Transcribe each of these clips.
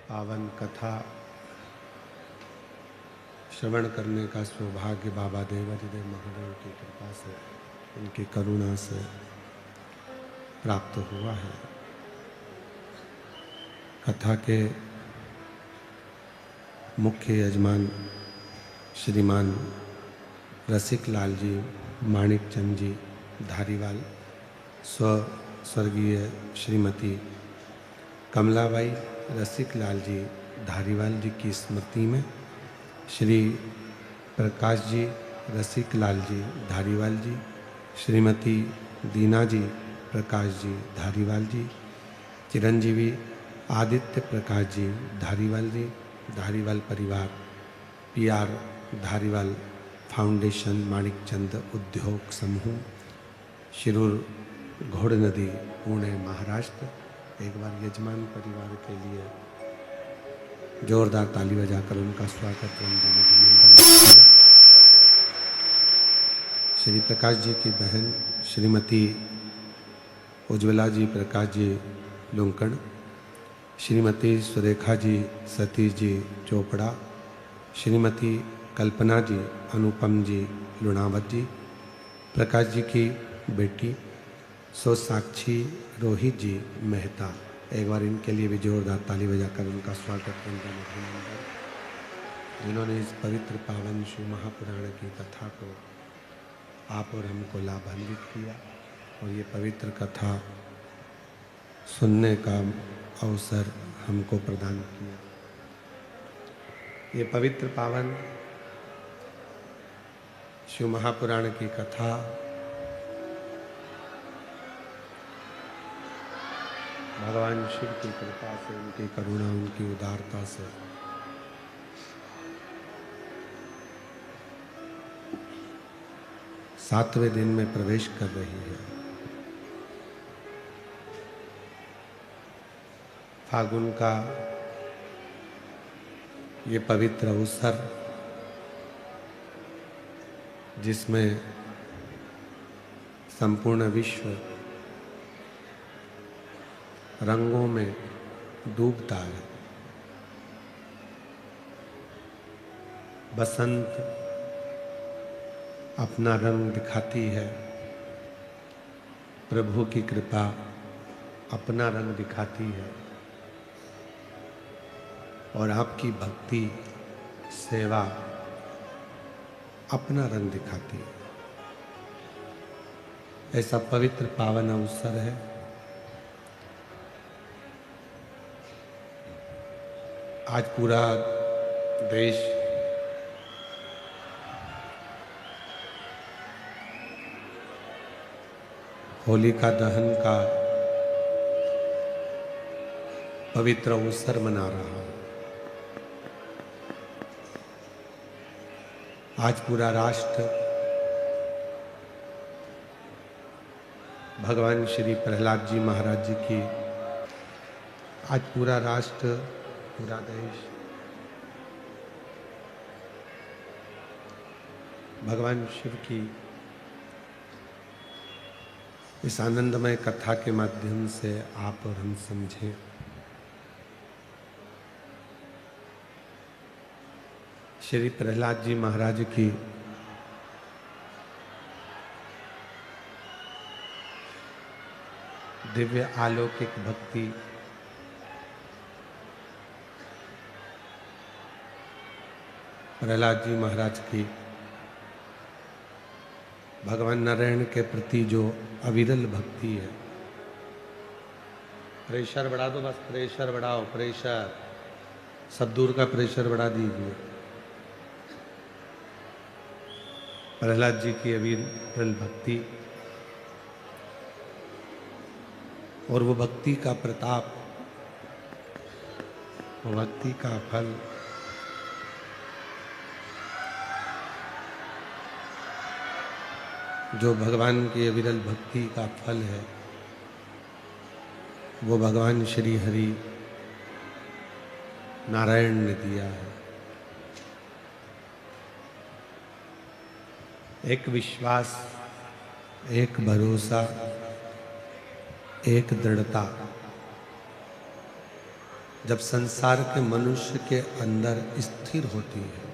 पावन कथा श्रवण करने का सौभाग्य बाबा देवाधिदेव महादेव की कृपा से, उनकी करुणा से प्राप्त हुआ है। कथा के मुख्य यजमान श्रीमान रसिक लाल जी माणिक चंद जी धारीवाल, स्वर्गीय श्रीमती कमलाबाई रसिक लाल जी धारीवाल जी की स्मृति में श्री प्रकाश जी रसिक लाल जी धारीवाल जी, श्रीमती दीना जी प्रकाश जी धारीवाल जी, चिरंजीवी आदित्य प्रकाश जी धारीवाल जी, धारीवाल परिवार, पीआर धारीवाल फाउंडेशन, माणिक चंद उद्योग समूह, शिरूर घोड़ नदी, पुणे महाराष्ट्र। एक बार यजमान परिवार के लिए जोरदार ताली बजाकर उनका स्वागत वंदन। श्री प्रकाश जी की बहन श्रीमती उज्ज्वला जी प्रकाश जी लुंकण, श्रीमती सुरेखा जी सतीश जी चोपड़ा, श्रीमती कल्पना जी अनुपम जी लुणावत जी, प्रकाश जी की बेटी साक्षी रोहित जी मेहता। एक बार इनके लिए भी जोरदार ताली बजाकर उनका स्वागत करना अभिनंदन, जिन्होंने इस पवित्र पावन शिव महापुराण की कथा को आप और हमको लाभान्वित किया और ये पवित्र कथा सुनने का अवसर हमको प्रदान किया। ये पवित्र पावन शिव महापुराण की कथा भगवान शिव की कृपा से, उनकी करुणा, उनकी उदारता से सातवें दिन में प्रवेश कर रही है। फागुन का ये पवित्र अवसर, जिसमें संपूर्ण विश्व रंगों में डूबता है। बसंत अपना रंग दिखाती है, प्रभु की कृपा अपना रंग दिखाती है और आपकी भक्ति सेवा अपना रंग दिखाती है। ऐसा पवित्र पावन अवसर है। आज पूरा देश होलिका दहन का पवित्र अवसर मना रहा है। आज पूरा राष्ट्र भगवान श्री प्रहलाद जी महाराज जी की, आज पूरा राष्ट्र, पूरा देश भगवान शिव की इस आनंदमय कथा के माध्यम से आप और हम समझें। श्री प्रहलाद जी महाराज की दिव्य अलौकिक भक्ति प्रहलाद जी महाराज की भगवान नारायण के प्रति जो अविरल भक्ति है। प्रेशर बढ़ा दो, बस प्रेशर बढ़ाओ, प्रेशर सब दूर का प्रेशर बढ़ा दीजिए। प्रहलाद जी की अविरल भक्ति और वो भक्ति का प्रताप, वो भक्ति का फल जो भगवान की अविरल भक्ति का फल है, वो भगवान श्री हरि नारायण ने दिया है। एक विश्वास, एक भरोसा, एक दृढ़ता, जब संसार के मनुष्य के अंदर स्थिर होती है,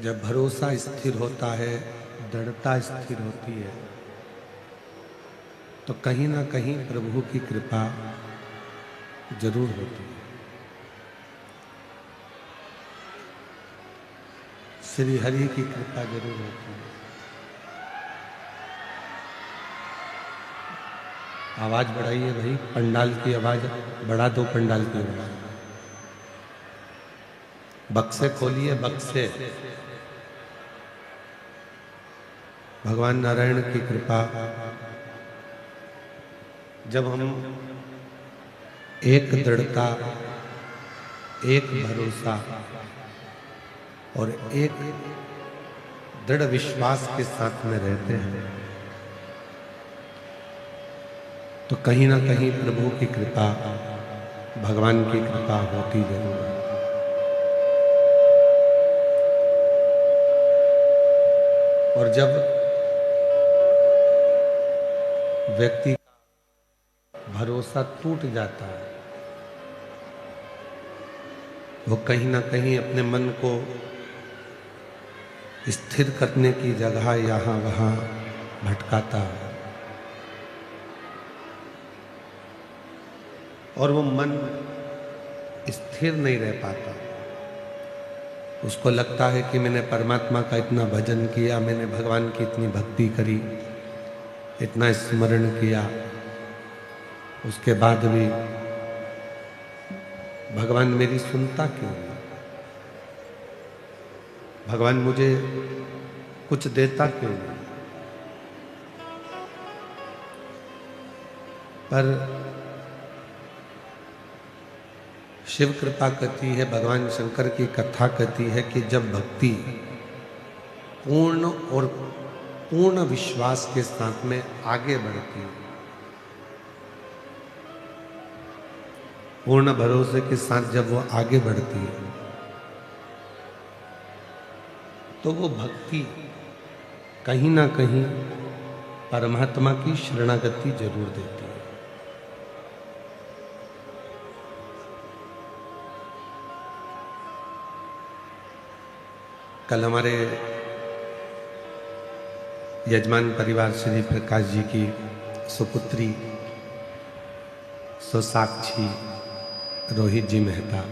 जब भरोसा स्थिर होता है, दृढ़ता स्थिर होती है, तो कहीं ना कहीं प्रभु की कृपा जरूर होती है। श्री हरि की कृपा जरूर होती है। आवाज बढ़ाइए भाई, पंडाल की आवाज बढ़ा दो, पंडाल की आवाज। बक्से खोलिए, बक्से। भगवान नारायण की कृपा, जब हम एक दृढ़ता, एक भरोसा और एक दृढ़ विश्वास के साथ में रहते हैं, तो कहीं ना कहीं प्रभु की कृपा, भगवान की कृपा होती जरूर है। और जब व्यक्ति का भरोसा टूट जाता है, वो कहीं ना कहीं अपने मन को स्थिर करने की जगह यहाँ वहाँ भटकाता है, और वो मन स्थिर नहीं रह पाता। उसको लगता है कि मैंने परमात्मा का इतना भजन किया, मैंने भगवान की इतनी भक्ति करी, इतना स्मरण किया, उसके बाद भी भगवान मेरी सुनता क्यों नहीं? भगवान मुझे कुछ देता क्यों नहीं? पर शिव कृपा कहती है, भगवान शंकर की कथा कहती है कि जब भक्ति पूर्ण और पूर्ण विश्वास के साथ में आगे बढ़ती है, पूर्ण भरोसे के साथ जब वो आगे बढ़ती है, तो वो भक्ति कहीं ना कहीं परमात्मा की शरणागति जरूर देती है। कल हमारे यजमान परिवार श्री प्रकाश जी की सुपुत्री सुसाक्षी रोहित जी मेहता,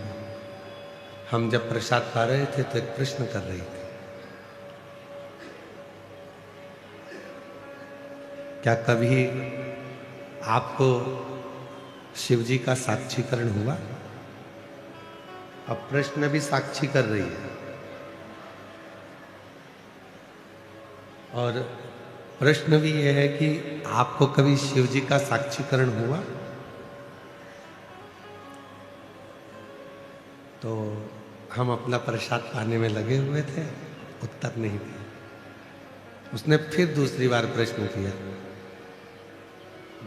हम जब प्रसाद पा रहे थे तो एक प्रश्न कर रही थी, क्या कभी आपको शिव जी का साक्षीकरण हुआ? अब प्रश्न भी साक्षी कर रही है, और प्रश्न भी यह है कि आपको कभी शिव जी का साक्षीकरण हुआ? तो हम अपना प्रसाद पाने में लगे हुए थे, उत्तर नहीं दिया। उसने फिर दूसरी बार प्रश्न किया,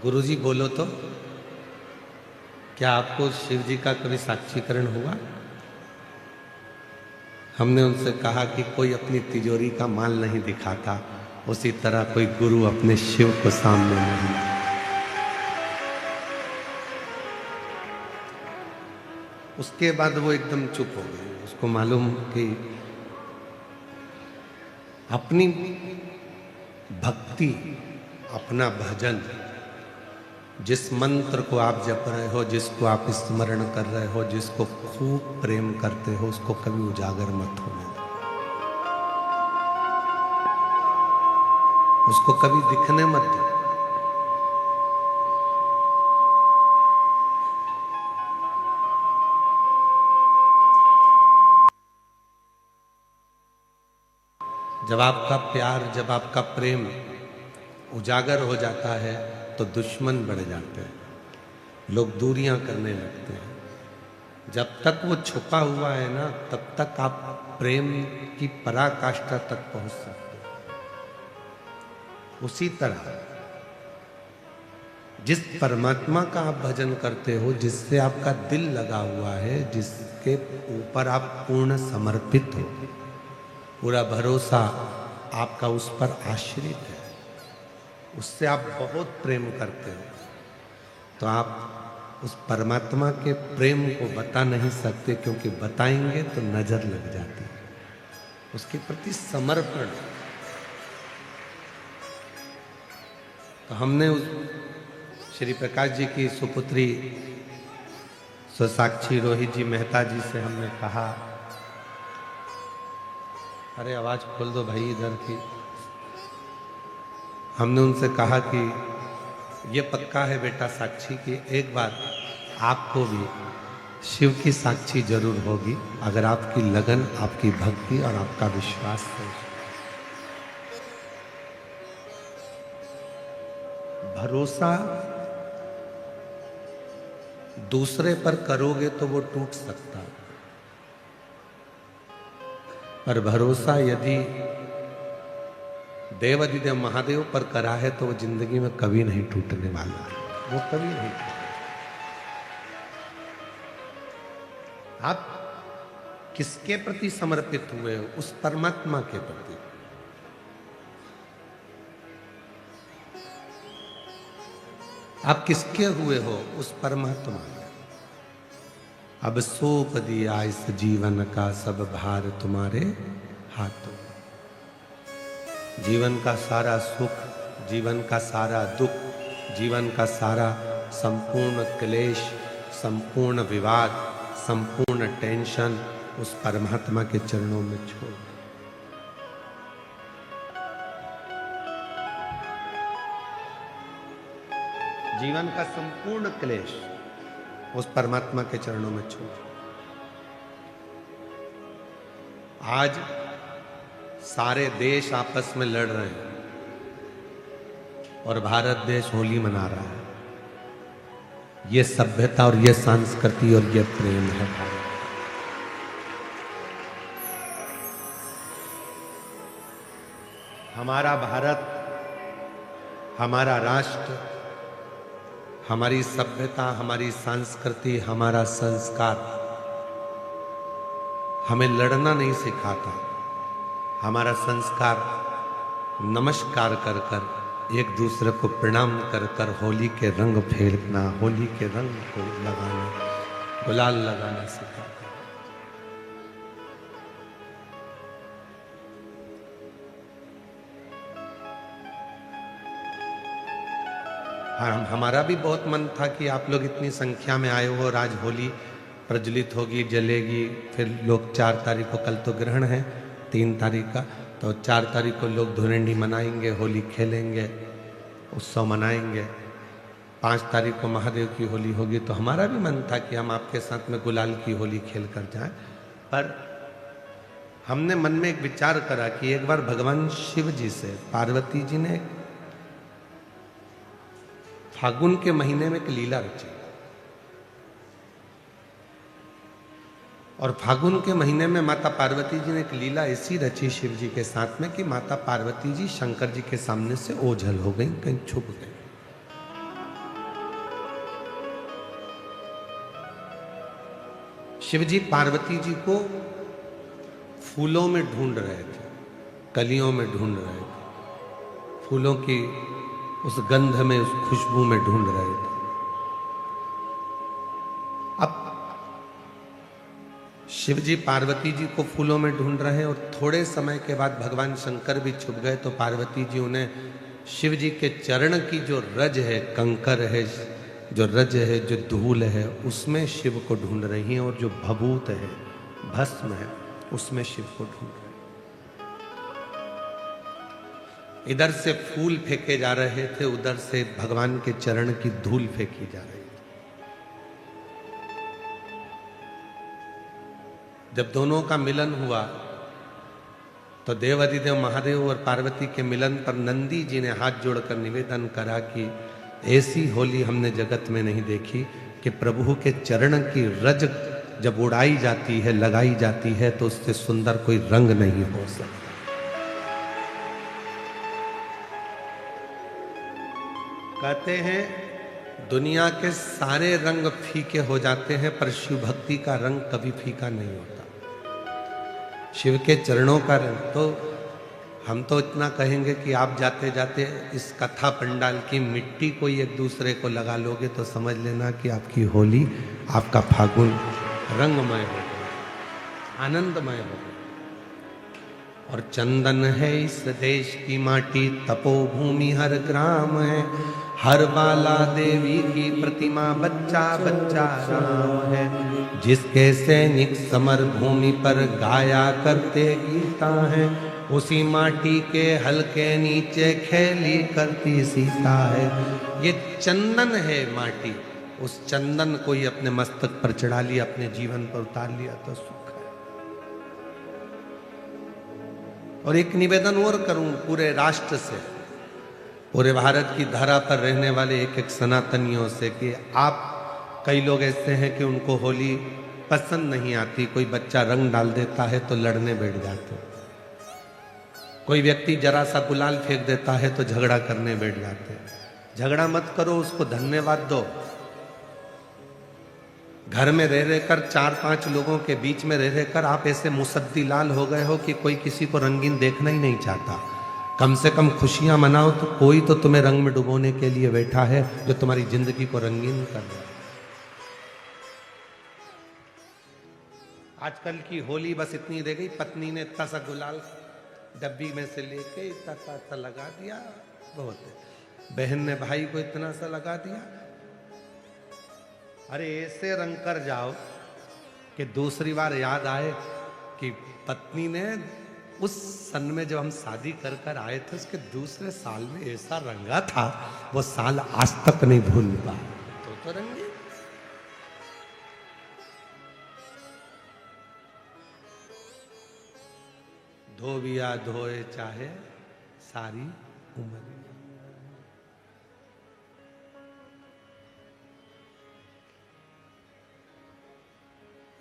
गुरुजी बोलो तो, क्या आपको शिव जी का कभी साक्षीकरण हुआ? हमने उनसे कहा कि कोई अपनी तिजोरी का माल नहीं दिखाता, उसी तरह कोई गुरु अपने शिव को सामने नहीं। उसके बाद वो एकदम चुप हो गए। उसको मालूम कि अपनी भक्ति, अपना भजन, जिस मंत्र को आप जप रहे हो, जिसको आप स्मरण कर रहे हो, जिसको खूब प्रेम करते हो, उसको कभी उजागर मत होने दो, उसको कभी दिखने मत दो। जब आपका प्यार, जब आपका प्रेम उजागर हो जाता है तो दुश्मन बढ़ जाते हैं, लोग दूरियां करने लगते हैं। जब तक वो छुपा हुआ है ना, तब तक आप प्रेम की पराकाष्ठा तक पहुंच सकते हैं। उसी तरह जिस परमात्मा का आप भजन करते हो, जिससे आपका दिल लगा हुआ है, जिसके ऊपर आप पूर्ण समर्पित हो, पूरा भरोसा आपका उस पर आश्रित है, उससे आप बहुत प्रेम करते हो, तो आप उस परमात्मा के प्रेम को बता नहीं सकते, क्योंकि बताएंगे तो नजर लग जाती है। उसके प्रति समर्पण। तो हमने उस श्री प्रकाश जी की सुपुत्री स्वसाक्षी रोहित जी मेहता जी से हमने कहा, अरे आवाज खोल दो भाई इधर की। हमने उनसे कहा कि ये पक्का है बेटा साक्षी कि एक बार आपको भी शिव की साक्षी जरूर होगी, अगर आपकी लगन, आपकी भक्ति और आपका विश्वास है। भरोसा दूसरे पर करोगे तो वो टूट सकता है, पर भरोसा यदि देवाधिदेव महादेव पर करा है तो वो जिंदगी में कभी नहीं टूटने वाला है, वो कभी नहीं टूटेगा। आप किसके प्रति समर्पित हुए हो? उस परमात्मा के प्रति। आप किसके हुए हो? उस परमात्मा के। अब सौंप दिया इस जीवन का सब भार तुम्हारे हाथों। जीवन का सारा सुख, जीवन का सारा दुख, जीवन का सारा संपूर्ण क्लेश, संपूर्ण विवाद, संपूर्ण टेंशन उस परमात्मा के चरणों में छोड़। जीवन का संपूर्ण क्लेश उस परमात्मा के चरणों में छोड़। आज सारे देश आपस में लड़ रहे हैं और भारत देश होली मना रहा है। ये सभ्यता और ये संस्कृति और ये प्रेम है भारत। हमारा भारत, हमारा राष्ट्र, हमारी सभ्यता, हमारी संस्कृति, हमारा संस्कार हमें लड़ना नहीं सिखाता। हमारा संस्कार नमस्कार कर कर, एक दूसरे को प्रणाम कर कर होली के रंग फेरना, होली के रंग को लगाना, गुलाल लगाना सिखाता। हमारा भी बहुत मन था कि आप लोग इतनी संख्या में आए हो और आज होली प्रज्वलित होगी, जलेगी। फिर लोग 4 तारीख को, कल तो ग्रहण है 3 तारीख का, तो 4 तारीख को लोग धुरंडी मनाएंगे, होली खेलेंगे, उत्सव मनाएंगे। 5 तारीख को महादेव की होली होगी। तो हमारा भी मन था कि हम आपके साथ में गुलाल की होली खेल कर जाएं। पर हमने मन में एक विचार करा कि एक बार भगवान शिव जी से पार्वती जी ने फागुन के महीने में एक लीला रची, और फागुन के महीने में माता पार्वती जी ने एक लीला ऐसी रची शिव जी के साथ में कि माता पार्वती जी शंकर जी के सामने से ओझल हो गई, कहीं छुप गई। शिव जी पार्वती जी को फूलों में ढूंढ रहे थे, कलियों में ढूंढ रहे थे, फूलों की उस गंध में, उस खुशबू में ढूंढ रहे थे। अब शिव जी पार्वती जी को फूलों में ढूंढ रहे हैं और थोड़े समय के बाद भगवान शंकर भी छुप गए। तो पार्वती जी उन्हें शिव जी के चरण की जो रज है, कंकर है, जो रज है, जो धूल है, उसमें शिव को ढूंढ रही हैं, और जो भभूत है, भस्म है, उसमें शिव को ढूंढ रहे हैं। इधर से फूल फेंके जा रहे थे, उधर से भगवान के चरण की धूल फेंकी जा रही थी। जब दोनों का मिलन हुआ तो देवाधिदेव महादेव और पार्वती के मिलन पर नंदी जी ने हाथ जोड़कर निवेदन करा कि ऐसी होली हमने जगत में नहीं देखी कि प्रभु के चरण की रज जब उड़ाई जाती है, लगाई जाती है, तो उससे सुंदर कोई रंग नहीं हो सकता। कहते हैं दुनिया के सारे रंग फीके हो जाते हैं, पर शिव भक्ति का रंग कभी फीका नहीं होता। शिव के चरणों का रंग तो हम तो इतना कहेंगे कि आप जाते जाते इस कथा पंडाल की मिट्टी कोई एक दूसरे को लगा लोगे तो समझ लेना कि आपकी होली, आपका फागुन रंगमय हो गया, आनंदमय हो गया। और चंदन है इस देश की माटी, तपोभूमि हर ग्राम है, हर बाला देवी की प्रतिमा, बच्चा बच्चा राम है। जिसके सैनिक समर भूमि पर गाया करते गीता है, उसी माटी के हल्के नीचे खेली करती सीता है। ये चंदन है माटी, उस चंदन को ही अपने मस्तक पर चढ़ा लिया, अपने जीवन पर उतार लिया तो सुख है। और एक निवेदन और करूं पूरे राष्ट्र से, पूरे भारत की धरा पर रहने वाले एक एक सनातनियों से, कि आप, कई लोग ऐसे हैं कि उनको होली पसंद नहीं आती, कोई बच्चा रंग डाल देता है तो लड़ने बैठ जाते हैं, कोई व्यक्ति जरा सा गुलाल फेंक देता है तो झगड़ा करने बैठ जाते हैं। झगड़ा मत करो, उसको धन्यवाद दो। घर में रह रहकर 4-5 लोगों के बीच में रह रहकर आप ऐसे मुसद्दी लाल हो गए हो कि कोई किसी को रंगीन देखना ही नहीं चाहता। कम से कम खुशियां मनाओ, तो कोई तो तुम्हें रंग में डुबोने के लिए बैठा है जो तुम्हारी जिंदगी को रंगीन कर रहा है। आजकल की होली बस इतनी रह गई, पत्नी ने इतना सा गुलाल डब्बी में से लेके इतना सा लगा दिया, बहुत है। बहन ने भाई को इतना सा लगा दिया। अरे ऐसे रंग कर जाओ कि दूसरी बार याद आए कि पत्नी ने उस सन में जब हम शादी कर कर आए थे, उसके दूसरे साल में ऐसा रंगा था, वो साल आज तक नहीं भूल पाए। तो रंगे धोबिया धोए चाहे सारी उम्र।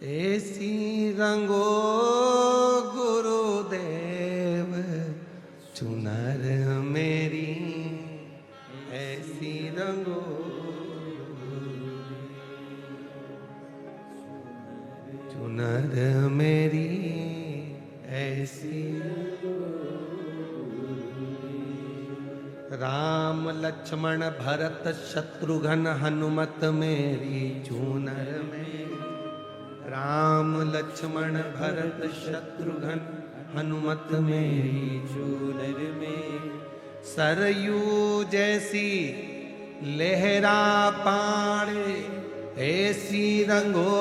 ऐसी रंगो गुरुदेव चुनर मेरी, ऐसी रंगो चुनर मेरी, ऐसी। राम लक्ष्मण भरत शत्रुघ्न हनुमत मेरी चूनर मेरी। राम लक्ष्मण भरत शत्रुघ्न हनुमत मेरी चूनर में। सरयू जैसी लहरा पाड़े, ऐसी रंगो